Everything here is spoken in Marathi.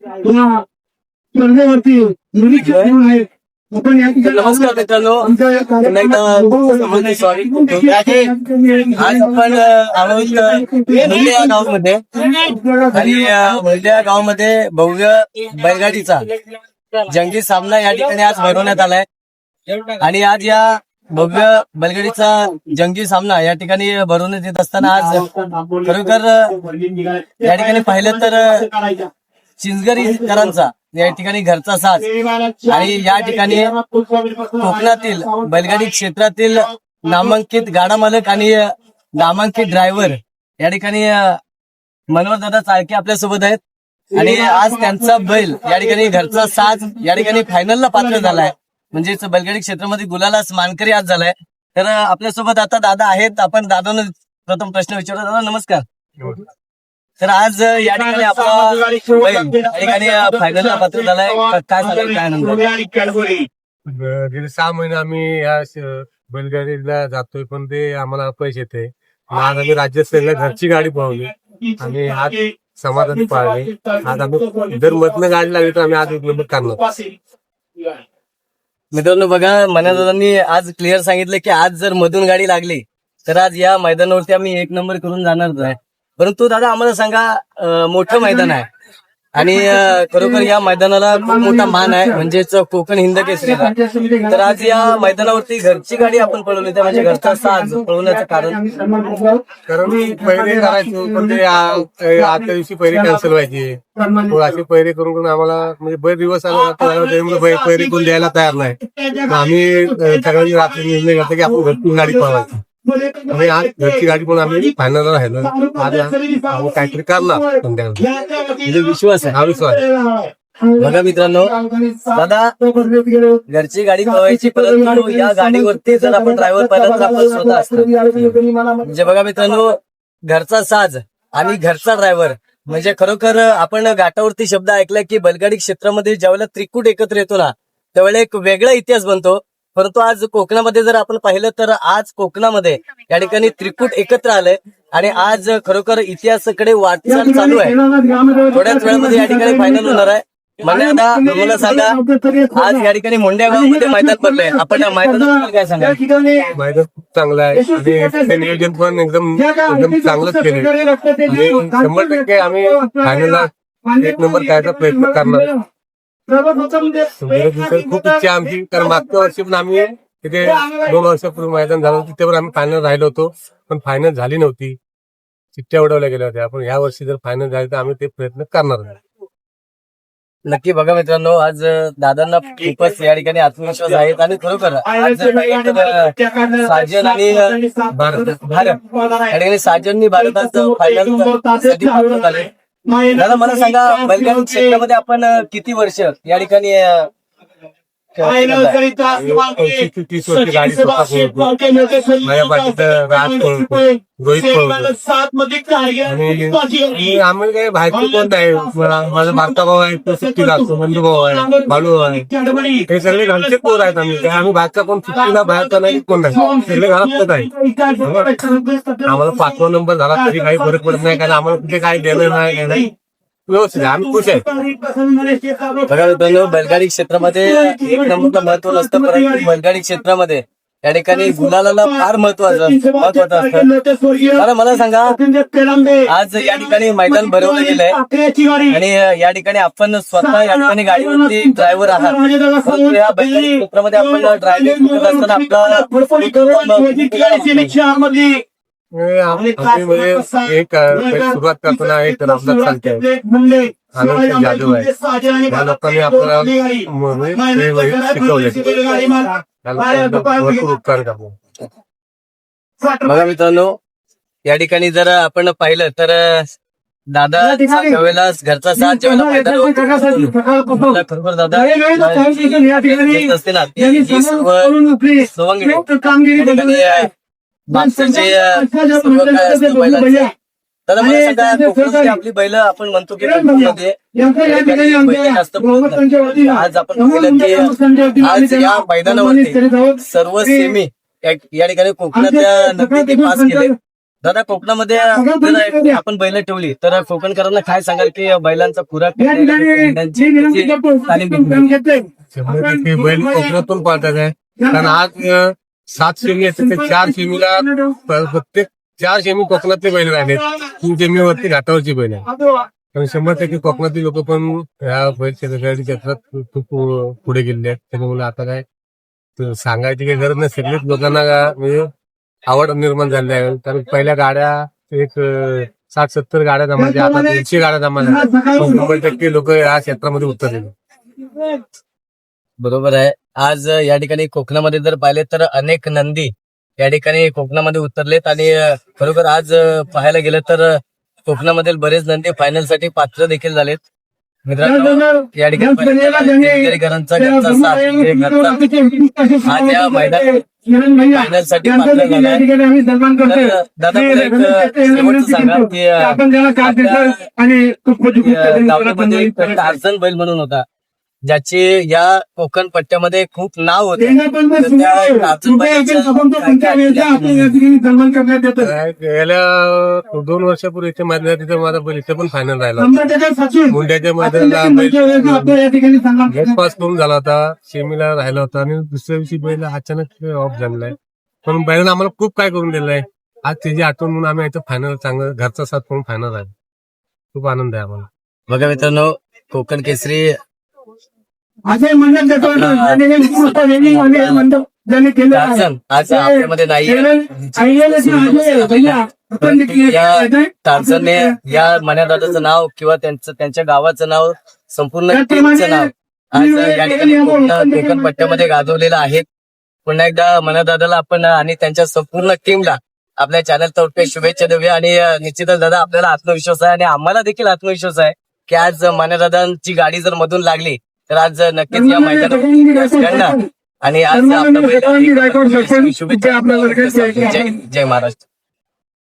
नमस्कार मित्रांनो, सॉरी आज आपण आहोत मुंडे या गावामध्ये आणि मुंडे या गावामध्ये भव्य बैलगाडीचा जंगी सामना या ठिकाणी आज भरवण्यात आलाय आणि आज या भव्य बैलगाडीचा जंगी सामना या ठिकाणी भरवण्यात येत असताना आज खरोखर या ठिकाणी पाहिलं तर चिंचगरीकरांचा या ठिकाणी घरचा साथ आणि या ठिकाणी कोकणातील बैलगाडी क्षेत्रातील नामांकित गाडा मालक आणि नामांकित ड्रायव्हर या ठिकाणी मनोहरदादा चाळके आपल्यासोबत आहेत आणि आज त्यांचा बैल या ठिकाणी घरचा साथ या ठिकाणी फायनलला पात्र झालाय, म्हणजेच बैलगाडी क्षेत्रामध्ये गुलालास मानकरी आज झालाय. तर आपल्यासोबत आता दादा आहेत, आपण दादांना प्रथम प्रश्न विचारतो. दादा नमस्कार. तर आज या ठिकाणी आपला बैल या ठिकाणी फायनलला पात्र झालाय, काय झालं काय नंतर? गेले 6 महिने आम्ही या बैलगाडीला जातोय पण ते आम्हाला पैसे येते. आज आम्ही राज्यस्तरीय घरची गाडी पळवली आणि आज समाधानी पाळले. आज आम्ही जर मधनं गाडी लागली तर आम्ही आज 1 नंबर करणार. मित्रांनो बघा, मनादादांनी आज क्लिअर सांगितलं की आज जर मधून गाडी लागली तर आज या मैदानावरती आम्ही 1 नंबर करून जाणारच आहे. परंतु दादा आम्हाला सांगा, मोठं मैदान आहे आणि खरोखर या मैदानाला खूप मोठा मान आहे, म्हणजेच कोकण हिंद केसरीला. तर आज या मैदानावरती घरची गाडी आपण पळवली, त्या म्हणजे घरचा साज पळवण्याचं कारण पहिले करायचो पण ते आजच्या दिवशी पहिले कॅन्सल व्हायचे. असे पहिले करून आम्हाला म्हणजे बरेच दिवस पहिले करून द्यायला तयार नाही. आम्ही सगळ्यांनी रात्री निर्णय घेतला की आपण घरची गाडी पळवायची आणि आज घरची गाडी पण आम्ही फायनल राहिलो. आज आम्ही काहीतरी करणार संध्याकाळी, विश्वास आहे. हा विश्वास. बघा मित्रांनो, दादा घरची गाडी पळवायची, परंतु या गाडीवरती जर आपण ड्रायव्हर पाहिला तर आपण स्वतः असतो. म्हणजे बघा मित्रांनो, घरचा साज आणि घरचा ड्रायव्हर म्हणजे खरोखर आपण घाटावरती शब्द ऐकला की बैलगाडी क्षेत्रामध्ये ज्यावेळेला त्रिकूट एकत्र येतो ना त्यावेळेला एक वेगळा इतिहास बनतो. परंतु आज कोकणामध्ये जर आपण पाहिलं तर आज कोकणामध्ये या ठिकाणी त्रिकूट एकत्र आलंय आणि आज खरोखर इतिहासाकडे वाटचाल चालू आहे. थोड्याच वेळामध्ये या ठिकाणी फायनल होणार आहे. मला मला सांगा, आज या ठिकाणी मोंड्या गावामध्ये मैदान पडलंय, आपण मैदानाबद्दल काय सांगा? मैदान खूप चांगलं आहे आणि ते नियोजन पण एकदम चांगलंच केलं आणि 100% आम्ही फायनलला 1 नंबर करायचा प्रयत्न करणार. खूप इच्छा आमची, कारण मागच्या वर्षी पण आम्ही तिथे 2 वर्षापूर्वी मैदान झालं होतं, तिथे पण आम्ही फायनल राहिलो होतो पण फायनल झाली नव्हती, चिठ्ठ्या उडवल्या गेल्या होत्या. आपण या वर्षी जर फायनल झाली तर आम्ही ते प्रयत्न करणार. नक्की. बघा मित्रांनो, आज दादांना खूपच या ठिकाणी आत्मविश्वास आहेत आणि खरोखर साजन आणि भारत या ठिकाणी साजननी भारताचं फायनल झाले. दादा मला सांगा, बैलगाडी क्षेत्रामध्ये आपण किती वर्ष या ठिकाणी 30 वर्ष गाडी माझ्या पाठीत राज पळतो, रोहित पळतो आणि आम्ही काही बाहेरचे कोण नाही. माझा बारका भाऊ आहे तो सुट्टीला असतो, बंधू भाऊ आहे, बालू आहे, हे सगळे घरचे पोर आहेत. आम्ही बाहेरचा कोण सुट्टीला बाहेरचा नाही, कोण नाही, सगळे घरातच आहे. आम्हाला 5वा नंबर झाला तरी काही फरक पडत नाही, कारण आम्हाला कुठे काही देणं नाही, व्यवस्थित आम्ही खुश आहे. बघा मित्रांनो, बैलगाडी क्षेत्रामध्ये 1 नंबरचं महत्व नसतं, परंतु बैलगाडी क्षेत्रामध्ये या ठिकाणी गुलालाला फार महत्वाचं असतं. मला मला सांगा, आज या ठिकाणी मैदान भरवलं गेलंय आणि या ठिकाणी आपण स्वतः या ठिकाणी गाडीवरती ड्रायव्हर आहात. या बैलगाडी क्षेत्रामध्ये आपण ड्रायव्हिंग करत असताना आपला एक सुरुवात करताना एक रामदास चालते आनंद जाधव आहे, या लोकांनी आपल्याला शिकवले, भरपूर उपकार करतो. बघा मित्रांनो, या ठिकाणी जर आपण पाहिलं तर दादा ज्यावेळेला घरचा साथ ज्यावेळेला खरोखर दादा असते ना मागचं जे दादा मला सांगा, आपली बैल आपण म्हणतो की आज आपण पाहिलं की आज या मैदानावरती सर्व सेमी या ठिकाणी कोकणाच्या नक्की पास केले दादा कोकणामध्ये जर आपण बैल ठेवली तर कोकणकरांना काय सांगाल की बैलांचा खुराक तालीम घेतली? 100% बैल कोकणातून पाळतात आहे. कारण आज 7 शेमी आहेत ते 4 शेमीला प्रत्येक 4 शेमी कोकणातले बैल राहिलेत. 3 शेमीवरती घाटावरची बैल आहे. कारण 100% कोकणातली लोक पण ह्या बैल क्षेत्रात खूप पुढे गेलेले आहेत. त्याच्यामुळे आता काय सांगायची काही गरज नाही. सगळेच लोकांना म्हणजे आवड निर्माण झाली आहे. कारण पहिल्या गाड्या एक 60-70 गाड्या जमायच्या, आता 100 गाड्या जमायच्या. 100% लोक या क्षेत्रामध्ये उतरले. बरोबर आहे. आज या ठिकाणी कोकणामध्ये जर पाहिले तर अनेक नंदी या ठिकाणी कोकणामध्ये उतरलेत आणि खरोखर आज पाहायला गेलं तर कोकणामधील बरेच नंदी फायनल साठी पात्र देखील झालेत. मित्रांनो या ठिकाणी घरांचा घरचा साथ म्हणजे घरचा आज या मैदान फायनल साठी पात्र झालाय. तर दादा मला एक शेवटचं सांगा की गावामध्ये एक टार्झन बैल म्हणून होता ज्याचे या कोकण पट्ट्यामध्ये खूप नाव होते. गेल्या 2 वर्षापूर्वी इथे मैदानात तिथे माझा बैल इथे पण फायनल राहिला. मुंड्याच्या मैदानाला गेट पास करून झाला होता, सेमीला राहिला होता आणि दुसऱ्या दिवशी बैल अचानक ऑफ झालेला आहे. पण बैलानं आम्हाला खूप काय करून दिलं आहे. आज त्याची आठवण म्हणून आम्ही इथं फायनल चांगलं घरचा साथ करून फायनल आहे. खूप आनंद आहे आम्हाला. बघा मित्रांनो कोकण केसरी असे म्हणत टार्झन आज आपल्यामध्ये नाही. टार्झनने या मन्यादादाचं नाव किंवा त्यांच्या गावाचं नाव संपूर्ण टीमचं नाव आज या ठिकाणी कोकण पट्ट्यामध्ये गाजवलेलं आहे. पुन्हा एकदा मन्यादादाला आपण आणि त्यांच्या संपूर्ण टीमला आपल्या चॅनल तर्फे शुभेच्छा देऊया. आणि निश्चितच दादा आपल्याला आत्मविश्वास आहे आणि आम्हाला देखील आत्मविश्वास आहे की आज मन्यादादांची गाडी जर मधून लागली तर आज नक्कीच या मैदानात आणि आज आपलं शुभेच्छा. जय महाराष्ट्र.